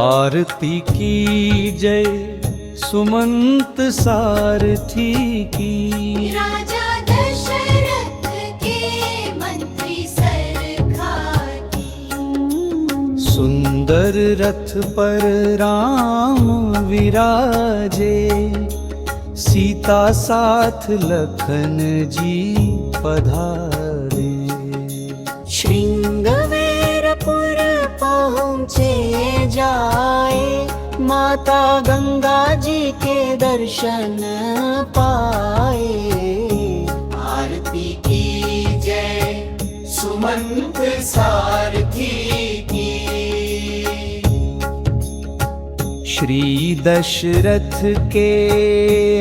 आरती की जय सुमंत सारथी की। राजा दशरथ के मंत्री सरखा की। सुंदर रथ पर राम विराजे, सीता साथ लखन जी पधारे। श्रृंगवेरपुर पहुँचे जाए, माता गंगा जी के दर्शन पाए। आरती की जय सुमंत सारथी की। श्री दशरथ के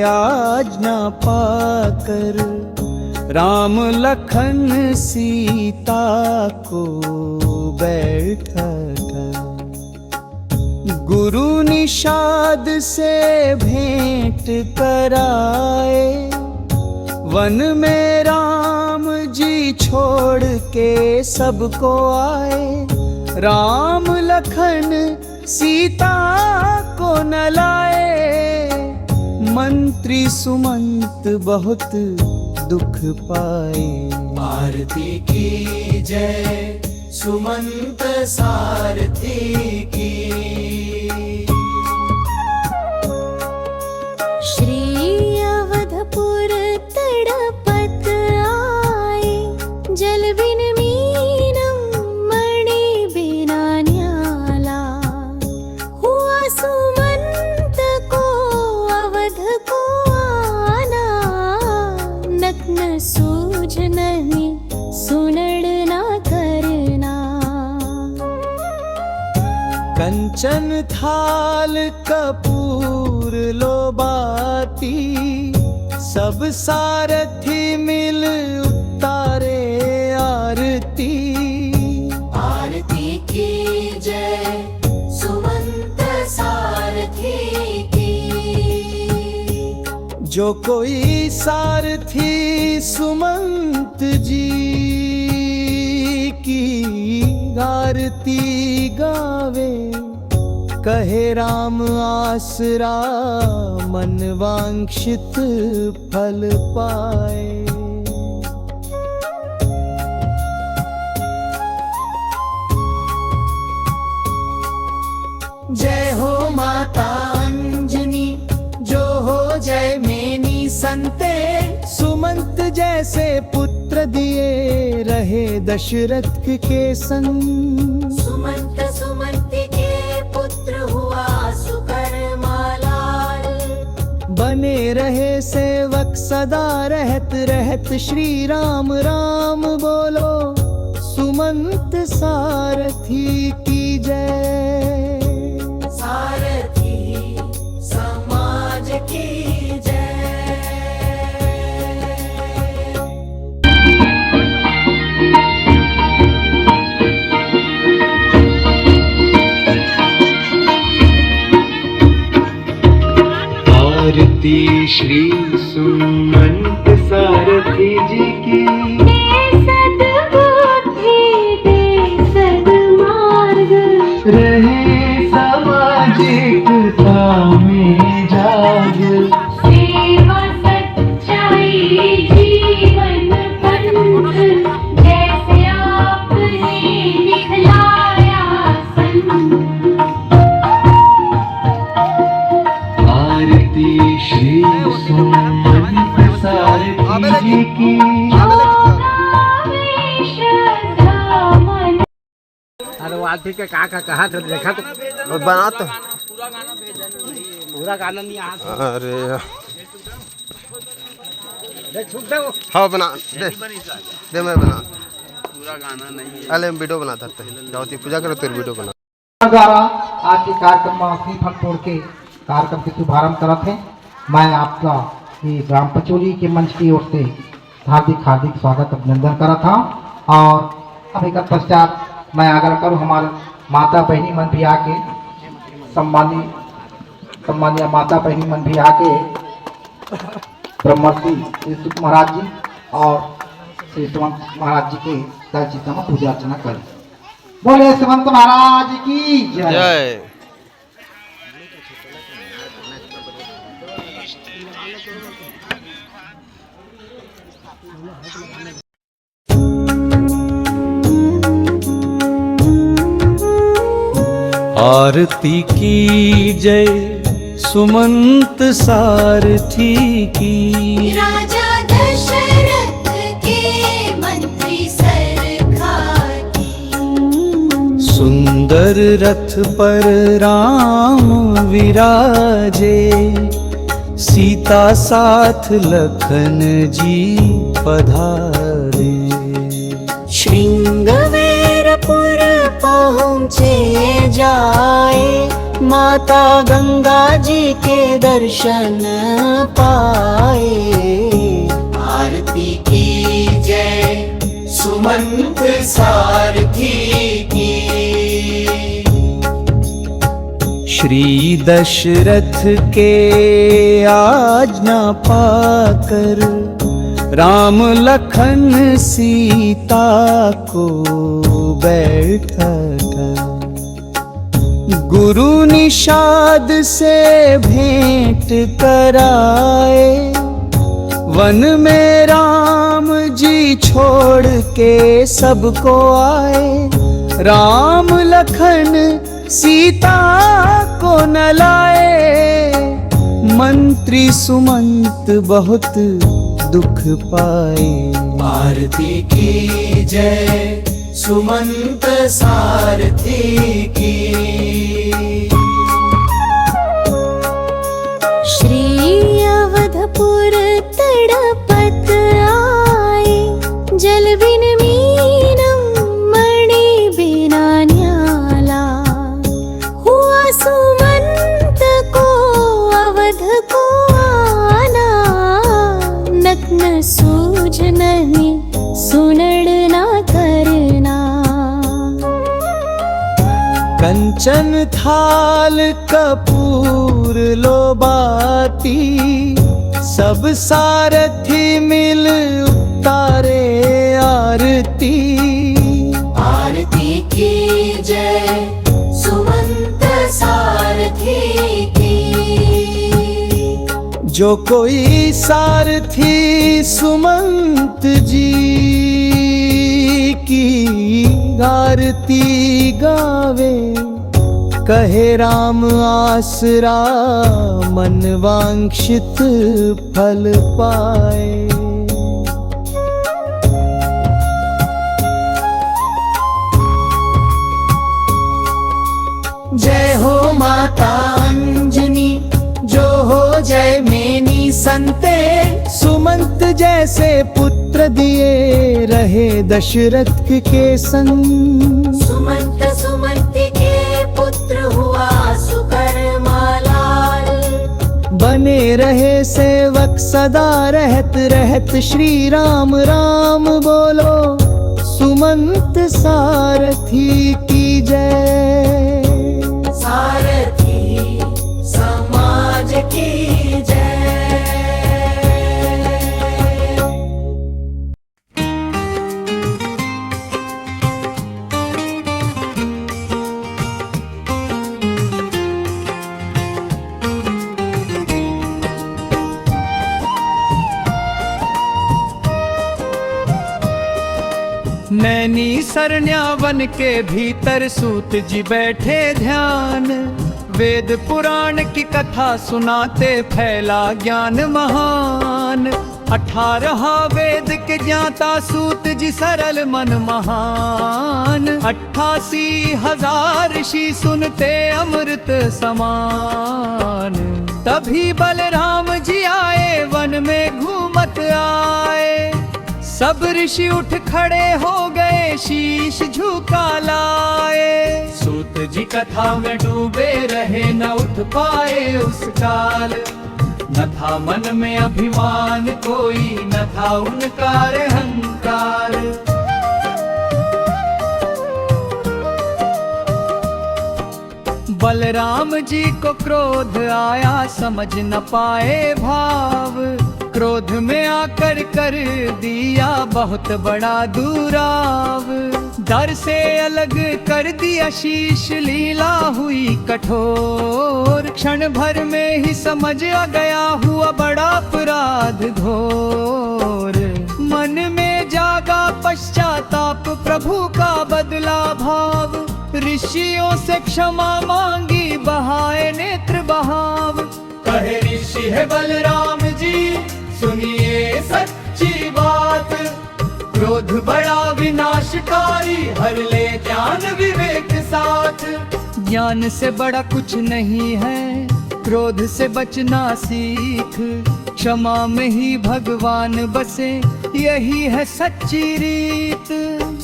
आज्ञा पाकर, राम लखन सीता को बैठाया। गुरु निषाद से भेंट कराए, वन में राम जी छोड़ के सबको आए। राम लखन सीता को न लाए, मंत्री सुमंत बहुत दुख पाए। आरती की जय सुमंत सारथी की। श्री अवधपुर तड़पत आए, जल बिन मीनम मणि बिना न्याला। हुआ सुमंत को अवध को आना, नग्न सूझ नहीं सुनड़ ना करना। कंचन थाल कपूर लो बाती, सब सारथी मिल उतारे आरती। आरती की जय सुमंत सारथी की। जो कोई सारथी सुमंत जी की आरती गावे, कहे राम आसरा मन वांछित फल पाए। जय हो माता अंजनी, जो हो जय मेनी संते। सुमंत जैसे पुत्र दिए रहे दशरथ के संग। सुमंत सुमंती के पुत्र हुआ सुकर्मालाल। बने रहे सेवक सदा रहत रहत, श्री राम राम बोलो सुमंत सारथी की जय। सारथी समाज की जय। आरती श्री सुमंत सारथी जी की। सद्बुद्धि दे सद्मार्ग, रहे सामाजिकता में जाग। सेवा सच्चाई जीवन पंथ, जैसे आपने दिखलाया संत। आरती श्री सुमंत सारथी जी की। अरे वाल्टी के का कहा तो देखा तो बना तो पूरा गाना नहीं आता। अरे देख सुन दे वो। हाँ बना दे, दे मैं बना। पूरा गाना नहीं है। अरे हम वीडियो बना धरते हैं, जाओ ती पूजा करो तेरे वीडियो बना। द्वारा आज के कार्यक्रम में अपनी फल तोड़ के कार्यक्रम के शुभारंभ करते हैं। मैं आपका ये ग्राम पचोली के मंच की ओर से हार्दिक हार्दिक स्वागत अभिनंदन करा था। और अभी का पश्चात मैं आग्रह करूँ हमारे माता बहनी मन भी आके सम्मानीय माता बहनी मन भी आके ब्रह्मर्षि श्री सुख महाराज जी और श्री सुमंत महाराज जी के दर्शिता में पूजा अर्चना करें। बोले सुमंत महाराज की जय। आरती की जय सुमंत सारथी की। राजा दशरथ के मंत्री सरकार की। सुंदर रथ पर राम विराजे, सीता साथ लखन जी पधारे। श्रृंगवेरपुर पहुँचे जाए, माता गंगा जी के दर्शन पाए। आरती की जय सुमंत सारथी की। श्री दशरथ के आज्ञा पाकर, राम लखन सीता को बैठाया। गुरु निषाद से भेंट कराए, वन में राम जी छोड़ के सबको आए। राम लखन सीता को न लाए, मंत्री सुमंत बहुत दुख पाए। आरती की जय सुमंत सारथी की। श्री अवधपुर तड़पत आए, जल बिन मीनम मणि बिना न्याला। हुआ सुमंत को अवध को आना, नग्न सूझ नहीं सुनड़ ना करना। कंचन थाल कपूर लो बाती, सब सारथी मिल उतारे आरती। आरती की जय सुमंत सारथी की। जो कोई सारथी सुमंत जी की आरती गावे, कहे राम आसरा मन वांछित फल पाए। जय हो माता अंजनी, जो हो जय मेनी संते। सुमंत जैसे पुत्र दिए रहे दशरथ के संग। सुमंत सुमंत के पुत्र हुआ सुकर्मालाल। बने रहे सेवक सदा रहत रहत, श्री राम राम बोलो सुमंत सारथी की जय। सारथी समाज की जय। नैनी सरन्या वन के भीतर सूत जी बैठे ध्यान। वेद पुराण की कथा सुनाते फैला ज्ञान महान। 18 वेद के ज्ञाता सूत जी सरल मन महान। 88,000 ऋषि सुनते अमृत समान। तभी बलराम जी आए वन में घूमत आए। सब ऋषि उठ खड़े हो गए शीश झुका लाए। सूत जी कथा में डूबे रहे न उठ पाए उस काल। न था मन में अभिमान कोई, न था उनका अहंकार। बलराम जी को क्रोध आया, समझ न पाए भाव। क्रोध में आकर कर दिया बहुत बड़ा दुराव। डर से अलग कर दिया शीश, लीला हुई कठोर। क्षण भर में ही समझ आ गया हुआ बड़ा अपराध घोर। मन में जागा पश्चाताप, प्रभु का बदला भाव। ऋषि ऋषियों से क्षमा मांगी बहाए नेत्र बहाव। कहे ऋषि है बलराम जी सुनिए सच्ची बात, क्रोध बड़ा विनाशकारी हर ले ज्ञान विवेक साथ। ज्ञान से बड़ा कुछ नहीं है क्रोध से बचना सीख, क्षमा में ही भगवान बसे यही है सच्ची रीत।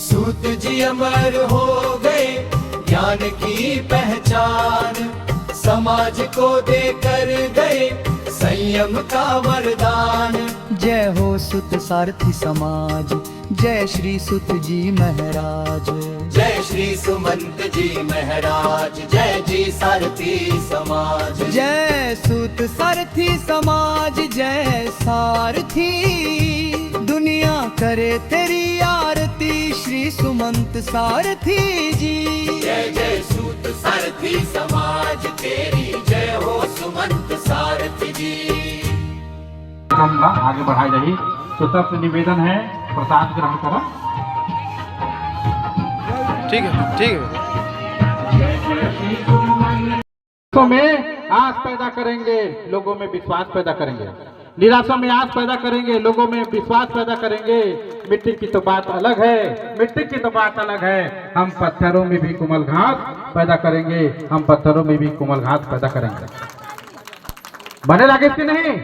सूत जी अमर हो गए ज्ञान की पहचान, समाज को देकर गए संयम का वरदान। जय हो सुत सारथी समाज, जय श्री सुत जी महाराज, जय श्री सुमंत जी महाराज, जय जी सारथी समाज। जय सुत सारथी समाज, जय सारथी, दुनिया करे तेरी आरती श्री सुमंत सारथी जी। जय जय सूत सारथी समाज तेरी जय हो सुमंत सारथी जी। आगे बढ़ाई रही तो सबसे निवेदन है प्रसाद ग्रहण करो। ठीक है ठीक है। में आस पैदा करेंगे, लोगों में विश्वास पैदा करेंगे। निराशा में आस पैदा करेंगे, लोगों में विश्वास पैदा करेंगे। मिट्टी की तो बात अलग है, मिट्टी की तो बात अलग है। हम पत्थरों में भी कोमल घास पैदा करेंगे, हम पत्थरों में भी कोमल घास पैदा करेंगे। बने लगे इसकी नहीं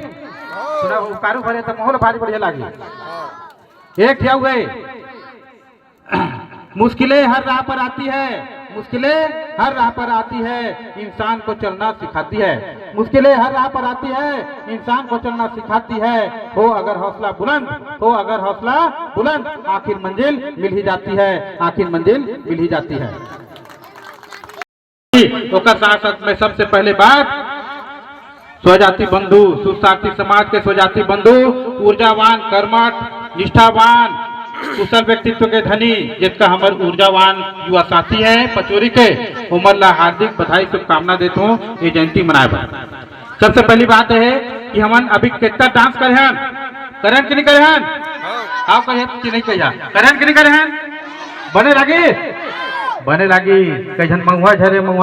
थोड़ा उकारू भरे तो माहौल भारी बढ़िया लागे। एक क्या हुए मुश्किलें हर राह पर आती है, मुश्किलें हर राह पर आती है, इंसान को चलना सिखाती है। मुश्किलें हर राह पर आती है, इंसान को चलना सिखाती है। हो अगर हौसला बुलंद, हो अगर हौसला बुलंद, आखिर मंजिल मिल ही जाती है, आखिर मंजिल मिल ही जाती है। ओकर साथ में सबसे पहले बात स्वजाति बंधु, सुसार्थी समाज के स्वजाति बंधु, ऊर्जावान, कर्मठ, निष्ठावान, कुशल व्यक्तित्व के धनी, जिसका हमारे ऊर्जावान युवा साथी है पचोरी के, उमरला हार्दिक बधाई शुभकामना देता हूँ ये जयंती मनाए। सबसे पहली बात है कि हम अभी कितना डांस करे हैं, करें कि नहीं करे हैं? आओ कहे कि नहीं कहिया, करें कि नहीं करे हैं? बने लगी बने लगी कहीं महुआ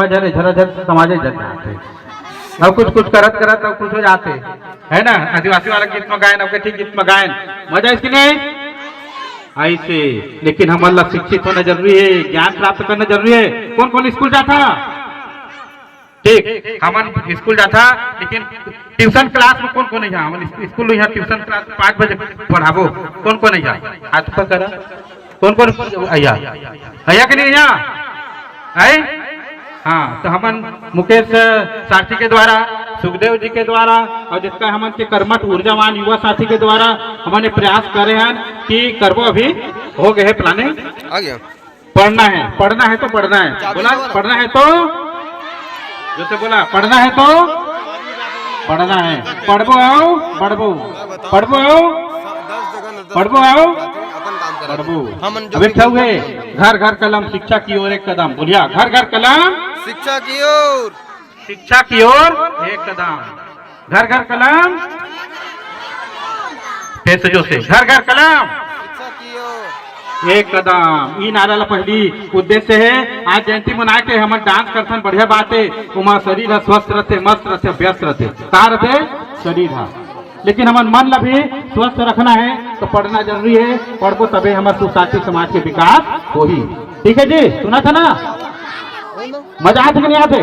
झरे झरा झर समाजे जाते अब कुछ कुछ करत करत अब कुछ हो जाते है ना। आदिवासी वाला गीत में गायन, अब ठीक गीत में गायन, मजा इसकी नहीं ऐसे। लेकिन हमारा शिक्षित होना जरूरी है, ज्ञान प्राप्त करना जरूरी है। कौन कौन स्कूल जाता ठीक, हम स्कूल जाता, लेकिन ट्यूशन क्लास में कौन कौन नहीं जा? हम स्कूल यहाँ ट्यूशन क्लास 5 बजे पढ़ाबो, कौन कौन नहीं जा? हाथ पर करा कौन कौन अया अया के नहीं यहाँ? हाँ, तो हमन मुकेश साथी के द्वारा, सुखदेव जी के द्वारा और जिसका हमन के कर्मठ ऊर्जावान युवा साथी के द्वारा हमने प्रयास करे हैं कि करबो। अभी हो गए है प्लानिंग, आ गया। पढ़ना है, पढ़ना है तो पढ़ना है, बोला पढ़ना है तो जैसे बोला पढ़ना है तो पढ़ना है। पढ़बो आओ बढ़बो, पढ़बो आओ पढ़बो आओ बढ़बो। अभी क्या हुए घर घर कलम शिक्षा की ओर एक कदम, बोलिया घर घर कलम शिक्षा की ओर, शिक्षा की ओर एक कदम, घर घर कलम फिर से जो से घर घर कलम शिक्षा की ओर एक कदम। ई नारा पहली उद्देश्य है। आज जयंती मना के हम डांस करते, बढ़िया बात है। उमा शरीर स्वस्थ रहते, मस्त रहते, व्यस्त रहते, कहा रहते शरीर है, लेकिन हमारे मन ला भी स्वस्थ रखना है तो पढ़ना जरूरी है। पढ़ो तबे हमारे सुसाथी समाज के विकास हो ही। ठीक है जी, सुना था ना? मजा आते कि नहीं आते?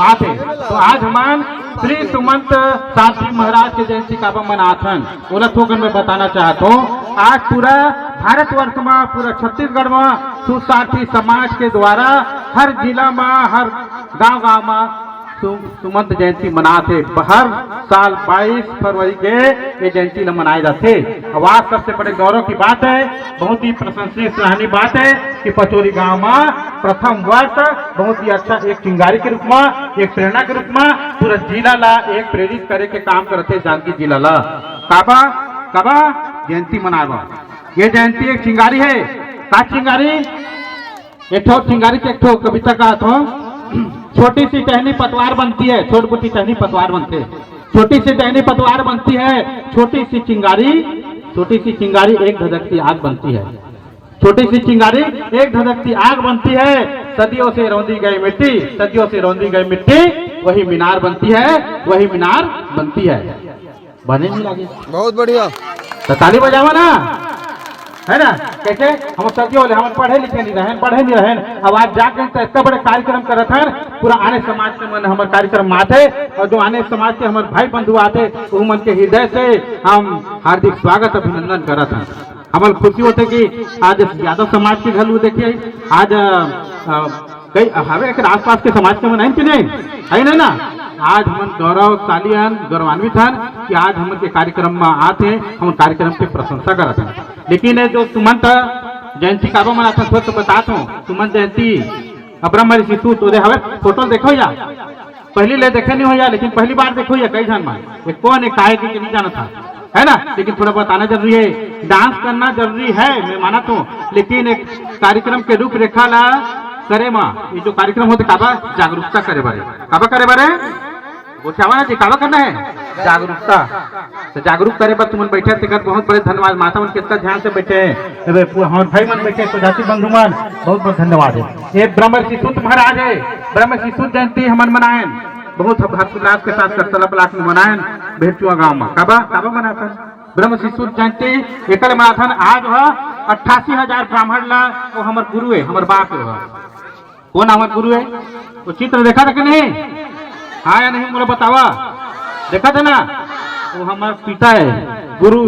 आते। तो आज हम श्री सुमंत सारथी महाराज के जयंती का मनाथन उलट होकर मैं बताना चाहता हूँ। आज पूरा भारतवर्ष में, पूरा छत्तीसगढ़ में सुसाथी समाज के द्वारा हर जिला में, हर गांव में सुमंत जयंती मनाते। हर साल 22 फरवरी के ये जयंती मनाए जाते। आज सबसे बड़े गौरव की बात है, बहुत ही प्रशंसनीय सराहनीय बात है कि पचोरी गांव में प्रथम वर्ष बहुत ही अच्छा एक चिंगारी के रूप में, एक प्रेरणा के रूप में पूरा जिला ला एक प्रेरित करे के काम करते। जानकी जिला ला काबा काबा जयंती मनावा। ये जयंती एक चिंगारी है। का चिंगारी? एक ठो चिंगारी के एक ठो कविता का था, छोटी सी टहनी पतवार बनती है, छोटी मोटी टहनी पतवार बनते हैं। छोटी सी टहनी पतवार बनती है, छोटी सी चिंगारी एक धधकती आग बनती है। छोटी सी चिंगारी एक धधकती आग बनती है। सदियों से रौंदी गई मिट्टी, सदियों से रौंदी गई मिट्टी वही मीनार बनती है, वही मीनार बनती है। बने नहीं लगे बहुत बढ़िया। तो ताली बजावा ना, है ना। कैसे हम सदियों वाले हम पढ़े लिखे नहीं रहे, पढ़े नहीं रहे, अब आज जाके तो इतना बड़े कार्यक्रम करत हैं। पूरा आने समाज के मन हमारे कार्यक्रम आते, और जो आने समाज के हमारे भाई बंधु आते वो मन के हृदय से हम हार्दिक स्वागत अभिनंदन करत हैं। हमारे खुशी होते कि आज यादव समाज के घर में देखिए आज कई हवे के आसपास के समाज के मन है कि नहीं, है ना। आज हम गौरवशाली हन, गौरवान्वित हन कि आज हम के कार्यक्रम में आते हैं, हम कार्यक्रम की प्रशंसा करते हैं। लेकिन जो तुमन जयंती काबा मनाता था तो बताता हूँ, तुमन जयंती अब्रह्म शिशु तो हवे फोटो देखो या पहली ले देखे नहीं हो या, लेकिन पहली बार देखो या कई जन मान कौन है काहे की नहीं जाना था, है ना। लेकिन थोड़ा बहुत आना जरूरी है, डांस करना जरूरी है, मैं माना तो। लेकिन एक कार्यक्रम के रूपरेखा ला करे माँ ये जो कार्यक्रम होते काबा जागरूकता करे बारे, काबा करे बारे वो चावा ना जी काबा करना है जागरूकता। तो जागरूक करे पर तुम बैठे थे बहुत बड़े धन्यवाद। माता मन कितना ध्यान से बैठे हैं, हमारे भाई मन बैठे तो जाति बंधु मन बहुत बहुत धन्यवाद है। ये ब्रह्म शिशु महाराज है, ब्रह्म शिशु जयंती हम मनाए बहुत हर्षोल्लास के साथ करतला ब्लॉक में मनाए भेटुआ गाँव में। काबा काबा मनाता ब्रह्म शिशु जयंती एक मनाथन। आज वह 88,000 ब्राह्मण ला वो हमारे गुरु है, हमारे बाप है। कौन हमारे गुरु है? वो चित्र देखा था कि नहीं? हाँ या नहीं मुझे बतावा, देखा था ना। वो हमारे पिता है, गुरु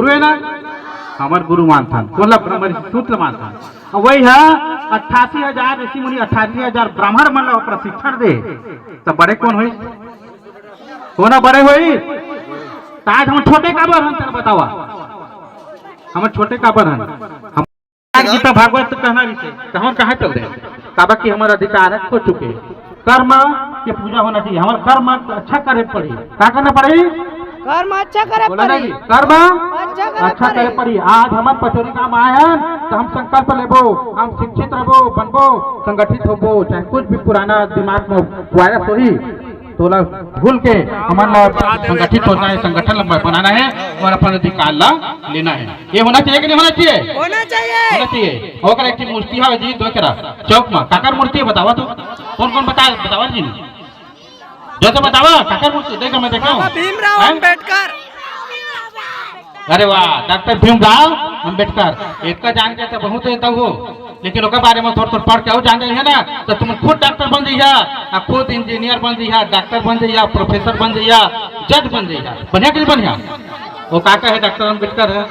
है ना, हमारे गुरु मानता कौन ला ब्रह्म सूत्र मानता। वही है 88,000 ऋषि मुनि 88,000 ब्राह्मण मन ला प्रशिक्षण दे। तो बड़े कौन हुई, कौन बड़े हुई? आज हम छोटे काबर हन, बतावा हम छोटे काबर हन। हम गीता भागवत कहना विषय तो हम कहाँ चल रहे हैं? काबा की हमारा अधिकार खो चुके। कर्म की पूजा होना चाहिए, हमारा कर्म अच्छा करे पड़ी। क्या करना पड़ी? कर्म अच्छा करे पड़ी, कर्म अच्छा करे पड़ी। आज हमारे पचोरी काम आए हैं तो हम संकल्प लेबो, हम शिक्षित रहो, बनबो, संगठित होबो। चाहे कुछ भी पुराना दिमाग में वायरस होही तो भूल के हमारा संगठित होना है, संगठन बनाना है और अपना अधिकार ला लेना है। ये होना चाहिए कि नहीं होना चाहिए? होना चाहिए, होना चाहिए। होकर एक मूर्ति है जी दो करा चौक में काकर मूर्ति है, बतावा तो कौन कौन बतावा जी जो तो बतावा काकर मूर्ति देखो मैं देखा हूँ। भीमराव अंबेडकर। अरे वाह, डॉक्टर भीमराव अंबेडकर इसका जान के तो बहुत है हो, लेकिन उसके बारे में थोड़ा पढ़ के जान रही है ना तो तुम खुद डॉक्टर बन जाइए, खुद इंजीनियर बन जाइए, डॉक्टर बन जाइए, प्रोफेसर बन जाइए, जज बन जाइए। बढ़िया कि बढ़िया वो काका है डॉक्टर अंबेडकर है,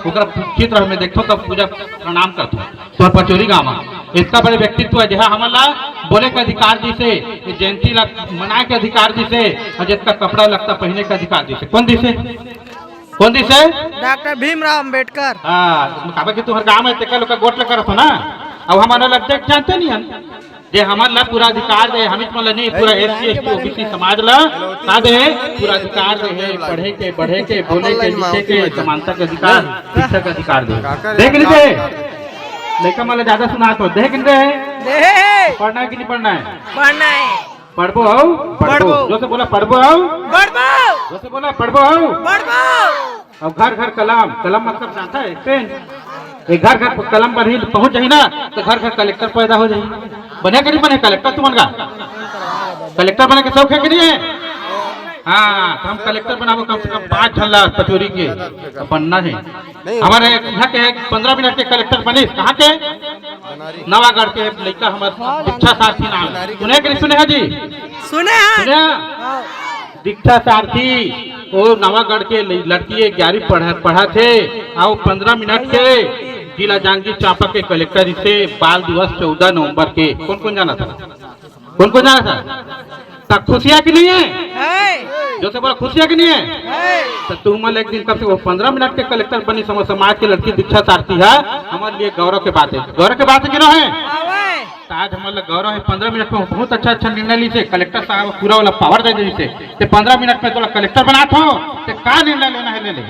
चित्र में देखो तब पूजा प्रणाम करते तो पचोरी गाँव में इसका बड़े व्यक्तित्व है। जहाँ हमारा बोले का अधिकार जिसे, जयंती मनाए के अधिकार जिसे, और जिसका कपड़ा लगता पहने का अधिकार जिसे। कौन दिसे? कौन दिसे? डॉक्टर भीमराव अंबेडकर। हाँ काबा की तुम्हारे गाँव में तेका लोग गोट लगा रखो ना। अब हमारा लगता है जानते नहीं हम जे हमारा पूरा अधिकार दे, हम मतलब नहीं पूरा SC ST OBC समाज ला दे पूरा अधिकार दे, पढ़े के बढ़े के बोले के लिखे के समानता का अधिकार, शिक्षा का अधिकार दे। देख लीजिए लेकिन मतलब ज्यादा सुना तो देख लीजिए पढ़ना है कि नहीं पढ़ना है? पढ़ना है। पढ़बो आओ, पढ़बो जो से बोला पढ़बो आओ, पढ़बो जो से बोला पढ़बो आओ, पढ़बो। अब घर घर कलम, कलम मतलब जानता है पेन। एक घर घर कलम पर ही पहुंच जाए ना तो घर घर कलेक्टर पैदा हो जाए। बने कि नहीं बने कलेक्टर? तुम कलेक्टर बने के शौक है कि नहीं है? हाँ तो हम कलेक्टर बनाबो कम से कम 5 झल्ला पचोरी के बनना है। हमारे यहाँ के 15 मिनट के कलेक्टर बने। कहाँ के? नवागढ़ के लड़का हमारे दीक्षा सारथी नाम सुने कि नहीं सुने हैं जी? सुने दीक्षा सारथी वो नवागढ़ के लड़की 11वीं पढ़ा थे। आओ 15 मिनट के जिला जांजगीर चांपा के कलेक्टर से बाल दिवस 14 नवंबर के कौन कौन जाना था? कौन कौन जाना था? तब खुशियाँ की नहीं है? जो से बोला खुशियाँ की नहीं है? तो तुम एक दिन कब से वो 15 मिनट के कलेक्टर बनी समाज की लड़की दीक्षा सारथी है, हमारे लिए गौरव के बात है। गौरव के बात है क्यों है? आज हमारा गौरव है 15 मिनट में बहुत अच्छा अच्छा निर्णय ली से कलेक्टर साहब पूरा वाला पावर दे दी से 15 मिनट में तो कलेक्टर बना था तो क्या निर्णय लेना है ले ले,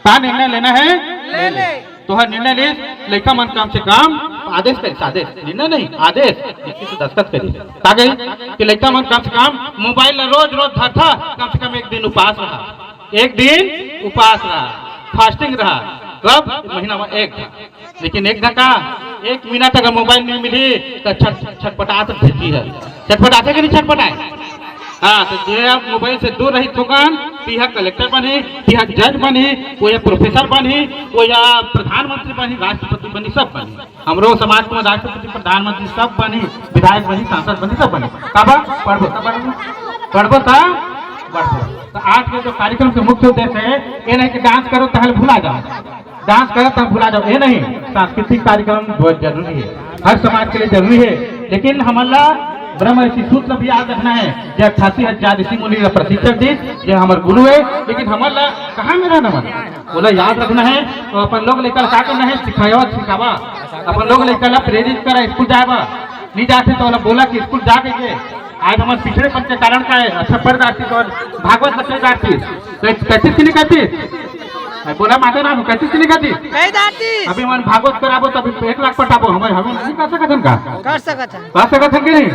क्या निर्णय लेना है ले तो हर निर्णय ले लड़का मन काम से काम आदेश करी, आदेश निर्णय नहीं आदेश से दस्तखत करी ताकि कि लड़का मन काम से काम मोबाइल रोज रोज धरता कम से कम एक दिन उपवास रहा, एक दिन उपवास रहा, फास्टिंग रहा। कब? महीना में एक। लेकिन एक का 1 मिनट अगर मोबाइल नहीं मिली तो छटपटा सकती है। छटपटाते कि नहीं छटपटाए? हाँ, तो जो मोबाइल से दूर रही थोकन, यह कलेक्टर बने, यह जज बने, वो या प्रोफेसर बने, वो या प्रधानमंत्री बने, राष्ट्रपति बने, सब बने। हमरो समाज में राष्ट्रपति प्रधानमंत्री सब बने, विधायक बने, सांसद बने, सब बने। कब पढ़बो था बढ़बो। तो आज के जो कार्यक्रम के मुख्य उद्देश्य है ये नहीं कि डांस करो तो भुला जाओ, डांस करो तो भुला जाओ, ये नहीं। सांस्कृतिक कार्यक्रम बहुत जरूरी है, हर समाज के लिए जरूरी है। लेकिन हमारा ब्रह्म ऋषि सूत्र भी याद रखना है, जो 88,000 ऋषि मुनि का प्रशिक्षक दी, जो हमारे गुरु है। लेकिन हमारा कहाँ में रहना मन बोला याद रखना है। तो अपन लोग लेकर क्या करना है, सिखावा सिखावा, अपन लोग लेकर प्रेरित करा, स्कूल जाएगा नहीं जाते तो बोला कि स्कूल जा के आज हमारे पिछड़ेपन के कारण का है। अच्छा पढ़ जाती तो भागवत बच्चे जाती कैसे नहीं कहती, बोला माता राम कैसे नहीं कहती। अभी मन भागवत कराबो तो अभी 1 लाख पटाबो, हमें नहीं कर सकत का कर सकत है, कर सकत कि नहीं,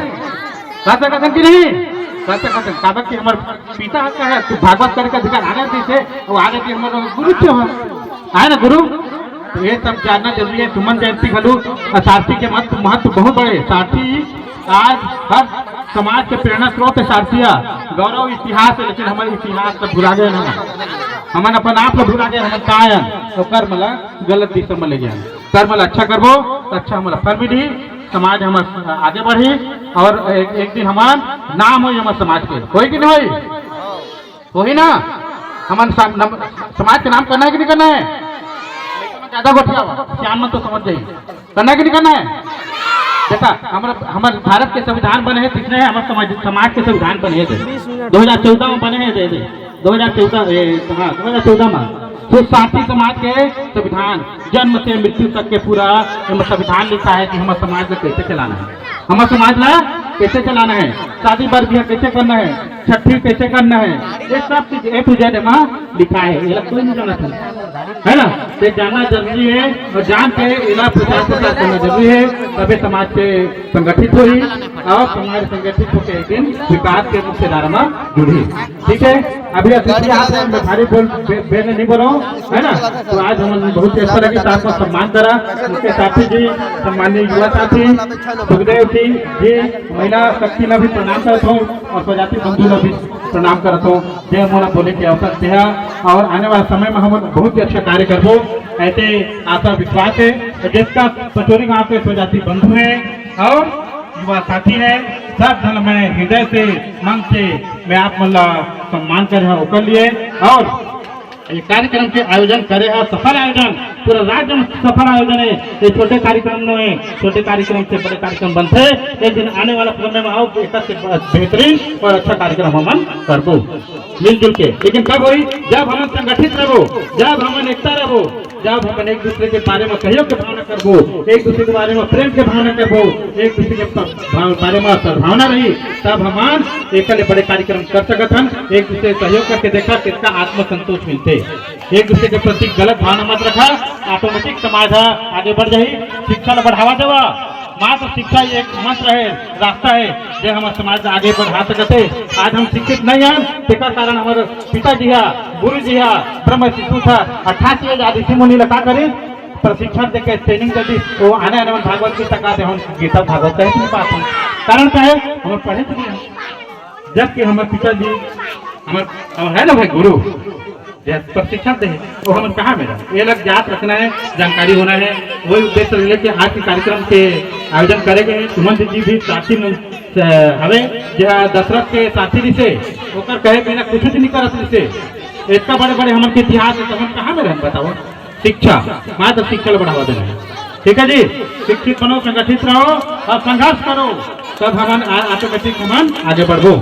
कर सकत कि नहीं, कर सकत। काबक कि हमारे पिता का है तू भागवत करके अधिकार आगे दी से वो आगे की हमारे गुरु क्यों है ना गुरु। तो ये सब जानना जरूरी है। सुमन जयंती खलू सारथी के महत्व बहुत बड़े। सारथी आज हर समाज के प्रेरणा स्रोत है। सारथिया गौरव इतिहास है, लेकिन हमारे इतिहास तो भुला गए नहीं, हमन अपन आप लोग भुला गए। हम कायन तो कर्म ला गलत दिशा में ले गया। कर्म ला अच्छा करबो तो अच्छा हमारा फल मिली, समाज हमारे आगे बढ़ी और एक दिन हमार नाम हो हमारे समाज के। होई कि नहीं होई ना। हमारे समाज के नाम करना है कि नहीं करना है, ज्यादा गोठिया श्याम मन तो समझ जाइए, करना है कि नहीं करना है। देखा हमारे भारत के संविधान बने हैं किसने, हमारे समाज के संविधान बने थे 2014 में बने हैं। 2014 में तो साथी समाज के संविधान जन्म से मृत्यु तक के पूरा संविधान लिखा है कि हमारे समाज में कैसे चलाना है, हमारे समाज में कैसे चलाना है, शादी ब्याह कैसे करना है, छठी कैसे करना है, ये सब चीज A to Z लिखा है। ये कोई नहीं जाना है ना, तो जानना जरूरी है और जान के इला प्रचार प्रसार करना जरूरी है। तभी समाज से संगठित हुई और समाज संगठित होकर एक दिन विकास के मुख्य धारा में जुड़ी। ठीक है, अभी मैं भारी बेल नहीं बोल रहा हूँ है ना। तो आज हम बहुत इस तरह के साथ को सम्मान करा। उसके साथी जी सम्मानीय युवा साथी सुखदेव सिंह जी, महिला शक्ति में भी प्रणाम करता हूँ और प्रजाति बंधु में भी प्रणाम करता हूँ। जय हमारा बोले के अवसर दिया और आने वाले समय में हम बहुत ही अच्छा कार्य करबो ऐसे आशा विश्वास है। जिसका पचोरी गाँव के प्रजाति बंधु है और युवा साथी है, सब धन में हृदय से मन से मैं आप मतलब सम्मान कर लिए और ये कार्यक्रम के आयोजन करे है, सफल आयोजन पूरा राज्य में सफल आयोजन है। ये छोटे कार्यक्रम में छोटे कार्यक्रम से बड़े कार्यक्रम बनते हैं। एक दिन आने वाला समय में आओ एक बेहतरीन और अच्छा कार्यक्रम हम करबो मिलजुल के। लेकिन कब हुई, जब हम संगठित रहो, जब हम एकता रहो, जब हम एक दूसरे के बारे में सहयोग के भावना करबो, एक दूसरे के बारे में प्रेम के भावना करबो, एक दूसरे के बारे में सद्भावना रही, तब हम एक बड़े कार्यक्रम कर सकत हन। एक दूसरे सहयोग करके देखा किसका आत्मसंतोष मिलते। एक दूसरे के प्रति गलत भावना मत रखा, ऑटोमेटिक समाज आगे बढ़ जाही। शिक्षा ला बढ़ावा देवा, मात्र शिक्षा एक मंत्र है, रास्ता है जो हमारे समाज आगे बढ़ा सकते। आज हम शिक्षित नहीं हैं, तेकर कारण हमारे पिताजी है, गुरु जी है, ब्रह्म शिशु था 88,000 ऋषि मुनि लगा करे प्रशिक्षण देके ट्रेनिंग कर दी। तो आने वाले भागवत गीता का हम गीता भागवत कहे नहीं पाते। कारण क्या है, हम पढ़े तो नहीं, जबकि हमारे पिताजी हमारे है ना भाई गुरु प्रशिक्षण दे, वो हम कहा मेरा ये लग याद रखना है, जानकारी होना है। वही उद्देश्य लेके आज के कार्यक्रम के आयोजन करेंगे। सुमन जी भी साथी हवे जहाँ दशरथ के साथी से होकर कहे बिना कुछ नहीं करत से इतना बड़े बड़े हमारे इतिहास है, तो हम कहाँ में रह बताओ। शिक्षा मात्र शिक्षा को बढ़ावा देना है। ठीक है जी, शिक्षित बनो, संगठित रहो और संघर्ष करो, तब हम ऑटोमेटिक हम आगे बढ़ो।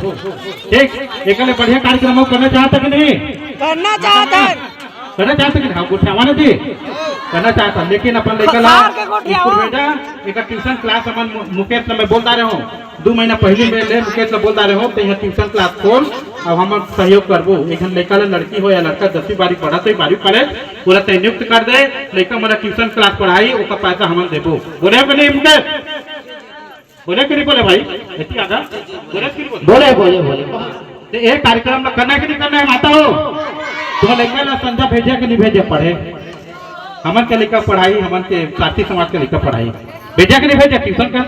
ठीक, एक बढ़िया कार्यक्रम करना चाहते कि नहीं, करना चाहता है, करना चाहते कि नहीं, गुठियावाना जी करना चाहता, लेकिन अपन लेकर स्कूल भेजा एक ट्यूशन क्लास अपन मुकेश में बोलता रहे हो 2 महीना पहले में ले मुकेश में बोलता रहे हो तो यहाँ ट्यूशन क्लास खोल अब हम सहयोग करबो। एक लेकर लड़की हो या लड़का 10वीं 12वीं पढ़ा तो 12वीं पढ़े पूरा तय नियुक्त कर दे, लेकर मेरा ट्यूशन क्लास पढ़ाई उसका पैसा हम देबो। बोले कि नहीं मुकेश, बोले कि नहीं बोले भाई, ऐसी आगा बोले बोले बोले तो ये कार्यक्रम में करना कि नहीं करना है माता हो। तुम्हें लेकर संध्या भेजे कि नहीं भेजे पढ़े हमन के लड़का पढ़ाई, हमन के साथी समाज के लड़का पढ़ाई भेजा के नहीं भेजा ट्यूशन का,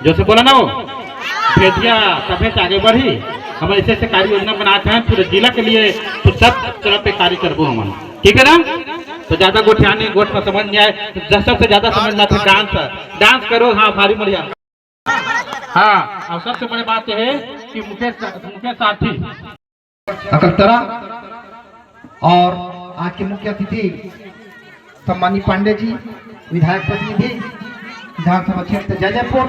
जो से बोला ना वो भेजिया, तभी से आगे बढ़ी। हम ऐसे ऐसे कार्य योजना बनाते हैं पूरे जिला के लिए, तो सब तरह पे कार्य करबो हमन, ठीक है ना। तो ज्यादा गोठिया नहीं, गोठ में समझ नहीं आए तो सबसे ज्यादा समझना था डांस करो। हाँ भारी बढ़िया। हाँ और सबसे बड़ी बात यह है कि मुकेश साथी अकलतरा और आज के मुख्य अतिथि सम्मानी पांडे जी, विधायक प्रतिनिधि विधानसभा क्षेत्र जयजयपुर,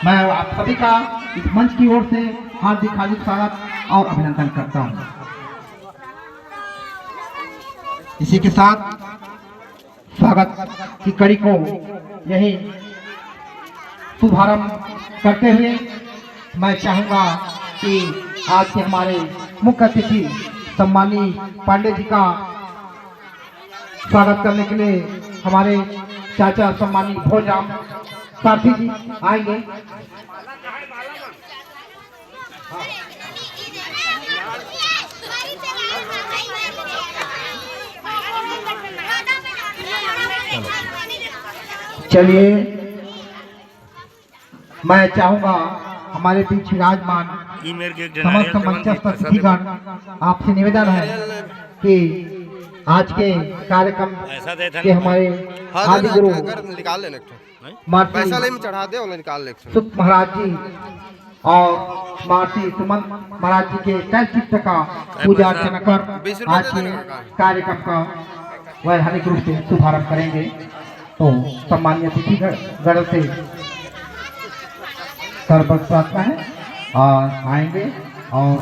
मैं आप सभी का इस मंच की ओर से हार्दिक स्वागत और अभिनंदन करता हूं। इसी के साथ स्वागत की कड़ी को यही शुभारंभ करते हुए मैं चाहूंगा कि आज के हमारे मुख्य अतिथि सम्मानी पांडे जी का स्वागत करने के लिए हमारे चाचा सम्मानी भोजराम साथी जी आएंगे। चलिए मैं चाहूंगा हमारे बीच विराजमान समस्त मंचस्थ अतिथिगण, आपसे निवेदन है कि आज के कार्यक्रम के हमारे आदि गुरु निकाल लेने महर्षि ले में चढ़ा दे और निकाल ले सुत महाराज जी और महर्षि सुमंत महाराज जी के तय चित्र का पूजा अर्चना कर आज के कार्यक्रम का वैधानिक रूप से शुभारंभ करेंगे। तो सम्मानीय अतिथिगण से सर्वस्व प्रार्थना है और आएंगे और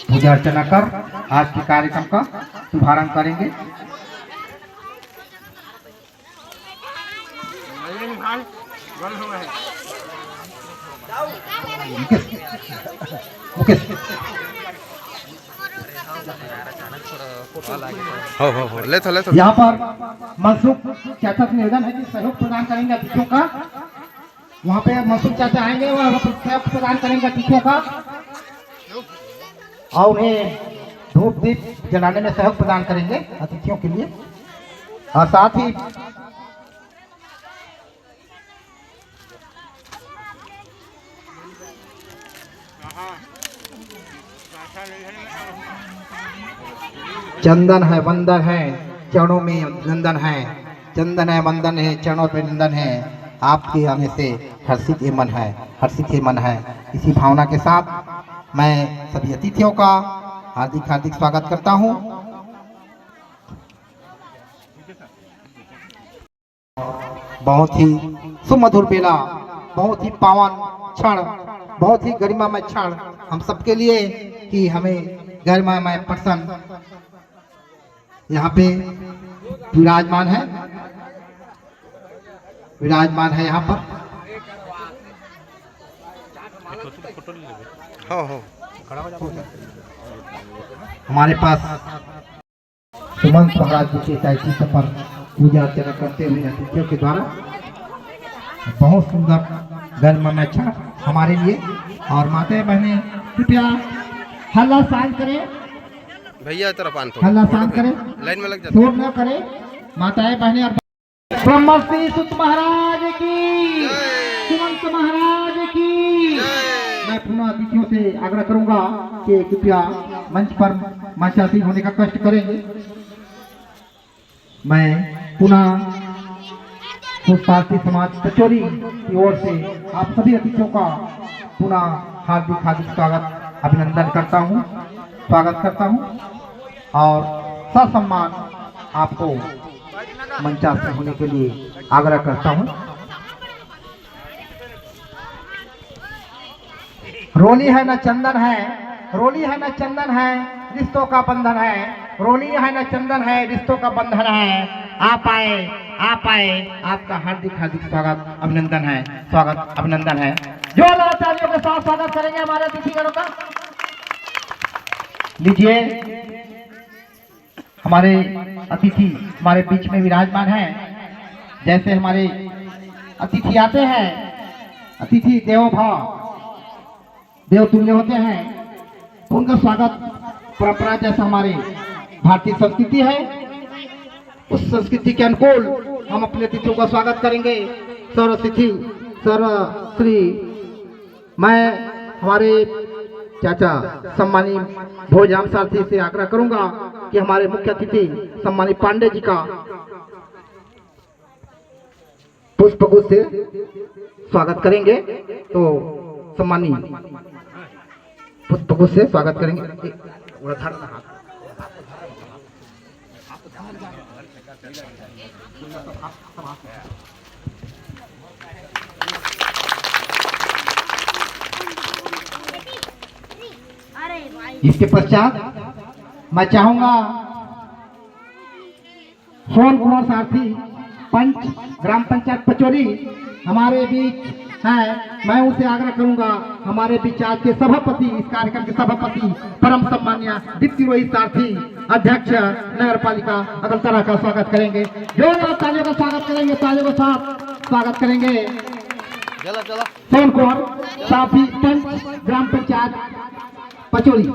पूजा अर्चना कर आज के कार्यक्रम का शुभारंभ करेंगे। मुकेश हो ले तो यहाँ पर मनसुख चाचा से निवेदन है कि सहयोग प्रदान करेंगे अतिथियों का। वहाँ पे मनसुख चाचा आएंगे, वह सहयोग प्रदान करेंगे अतिथियों का और उन्हें धूप दीप जलाने में सहयोग प्रदान करेंगे अतिथियों के लिए। और साथ ही चंदन है वंदन है चरणों में नंदन है, चंदन है वंदन है चरणों पे नंदन है, आपके आने से हर्षित ये मन है, हर्षित ये मन है। इसी भावना के साथ मैं सभी अतिथियों का हार्दिक स्वागत करता हूं। बहुत ही सुमधुर बेला, बहुत ही पावन क्षण, बहुत ही गरिमामय क्षण हम सबके लिए कि हमें गरिमामय प्रसन्न यहाँ पे विराजमान है यहाँ पर। हमारे पास सुमंत महाराज जी के तय पर पूजा अर्चना करते हुए अतिथियों के द्वारा बहुत सुंदर गरिमामय क्षण हमारे लिए। और माताएं बहनें कृपया हल्ला शांत करें, भैया तरफ हल्ला शांत करें, लाइन में लग जाते शोर न करें। माताएं बहनें और ब्रह्मश्री सुत महाराज की, सुमंत महाराज की। मैं पुनः अतिथियों से आग्रह करूंगा कि कृपया मंच पर मंचासीन होने का कष्ट करेंगे। मैं पुनः सुशासी समाज कचौरी की ओर से आप सभी अतिथियों का पुनः हार्दिक स्वागत अभिनंदन करता हूं, स्वागत करता हूं और ससम्मान आपको मंचासीन होने के लिए आग्रह करता हूं। रोली है न चंदन है, रोली है न चंदन है, रिश्तों का बंधन है, रोली है न चंदन है, रिश्तों का बंधन है। आप आए, आपका हार्दिक स्वागत अभिनंदन है, स्वागत अभिनंदन है। जो आचार्यों के साथ स्वागत करेंगे हमारे अतिथिगणों का। लीजिए हमारे अतिथि हमारे बीच में विराजमान हैं। जैसे हमारे अतिथि आते हैं, अतिथि देवो भव, देव तुल्य होते हैं, उनका स्वागत परंपरा जैसा हमारे भारतीय संस्कृति है, उस संस्कृति के अनुकूल हम अपने अतिथियों का स्वागत करेंगे। श्री मैं हमारे चाचा सम्मानी भोजराम सारथी से आग्रह करूंगा कि हमारे मुख्य अतिथि सम्मानी पांडे जी का पुष्पगुच्छ से स्वागत करेंगे। तो सम्मानी पुष्पगुच्छ से स्वागत करेंगे। इसके पश्चात मैं चाहूंगा सोन कुमार सारथी पंच ग्राम पंचायत पचोरी हमारे बीच है। मैं उनसे आग्रह करूंगा, हमारे बीच आज के सभापति, इस कार्यक्रम के सभापति परम सम्मान्य दीप्ति रोहित सारथी अध्यक्ष नगर पालिका अगलतरा का स्वागत करेंगे। जोरदार तालियों का स्वागत करेंगे, तालियों के साथ स्वागत करेंगे। सोन कुमार सारथी पंच ग्राम पंचायत पचोरी।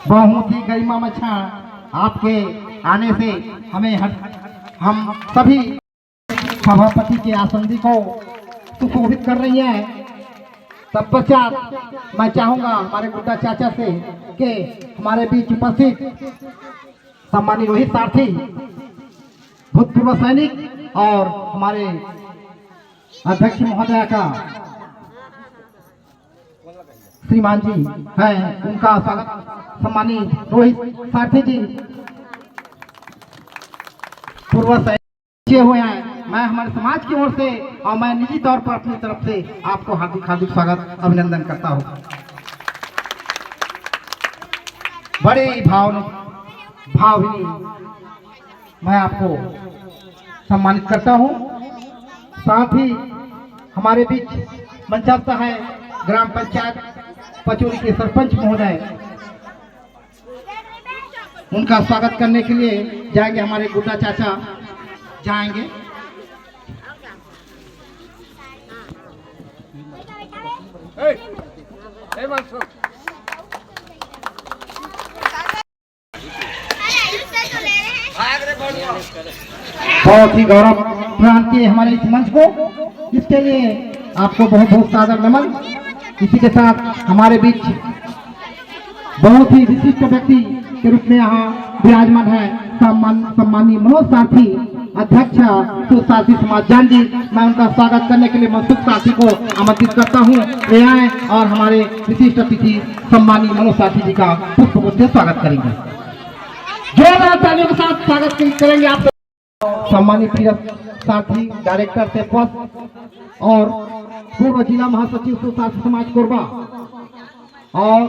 बहुत ही गरिमा मच्छा आपके आने से हम सभी सभापति के आसंदी को सुशोभित कर रही है। तत्पश्चात मैं चाहूंगा हमारे गुड्डा चाचा से कि हमारे बीच उपस्थित सम्मानी रोहित सारथी भूतपूर्व सैनिक और हमारे अध्यक्ष महोदय का श्रीमान जी हैं, उनका स्वागत सम्मानी रोहित सारथी जी पूर्व सैनिक हुए हैं। मैं हमारे समाज की ओर से और मैं निजी तौर पर अपनी तरफ से आपको हार्दिक हार्दिक स्वागत अभिनंदन करता हूँ। बड़े भावहीनी मैं आपको सम्मानित करता हूँ। साथ ही हमारे बीच मंचस्थ है ग्राम पंचायत पचोरी के सरपंच महोदय, उनका स्वागत करने के लिए जाएंगे हमारे गुड्डा चाचा जाएंगे। बहुत ही गौरव प्रदान किए हमारे इस मंच को, इसके लिए आपको बहुत बहुत सादर नमन। इसी के साथ हमारे बीच बहुत ही विशिष्ट व्यक्ति के रूप में यहाँ विराजमान है सम्मानी मनोज सारथी अध्यक्ष सारथी समाज जांजी। मैं उनका स्वागत करने के लिए मनसुख सारथी को आमंत्रित करता हूँ, वे आए और हमारे विशिष्ट अतिथि सम्मानी मनोज सारथी जी का पुष्पगुच्छ से स्वागत करेंगे। जोरदार तालियों के साथ स्वागत करेंगे आप सम्मानित सारथी डायरेक्टर से और पूर्व जिला महासचिव सारथी समाज कोरबा और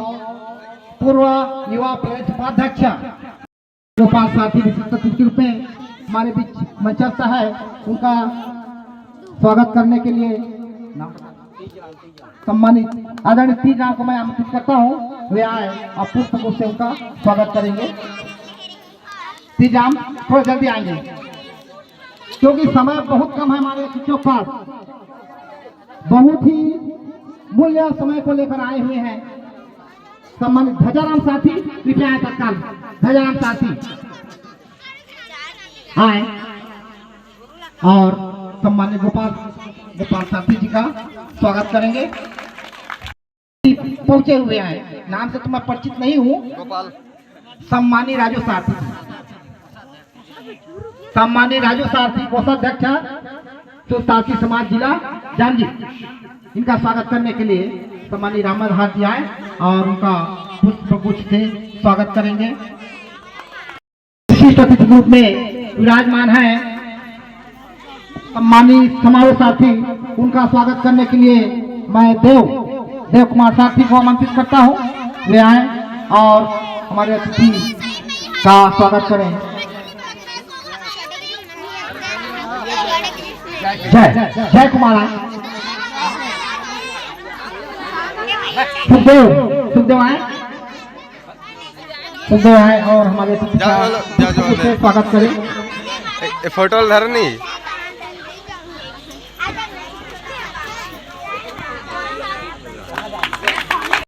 पूर्व युवा प्रेस उपाध्यक्ष गोपाल सारथी विशिष्ट अतिथि के रूप में हमारे बीच मंचस्थ है। उनका स्वागत करने के लिए सम्मानित आदरणीय तीजराम को मैं आमंत्रित करता हूँ, वे आए और पुष्पगुच्छ से उनका स्वागत करेंगे। तीजराम थोड़ा जल्दी आएंगे क्योंकि समय बहुत कम है हमारे अतिथियों के पास। बहुत ही मूल्य समय को लेकर आए हुए हैं सम्मानित ध्वजाराम साथी, कृपया आए तत्काल। ध्वजाराम साथी आए और सम्मानित गोपाल साथी जी का स्वागत करेंगे। पहुंचे हुए हैं, नाम से तो मैं परिचित नहीं हूँ। सम्मानी राजू साथी, सम्मानी राजू सारथी कोषाध्यक्ष सारथी समाज जिला जांजी, इनका स्वागत करने के लिए सम्मानी रामाधार जी आए और उनका पुष्पगुच्छ से स्वागत करेंगे। विशिष्ट अतिथि ग्रुप में विराजमान है सम्मानी समारोह सारथी, उनका स्वागत करने के लिए मैं देव कुमार सारथी को आमंत्रित करता हूँ, वे आए और हमारे अतिथि का स्वागत करें। जय कुमार सुखदेव आए और हमारे स्वागत करें। फोटो धरनी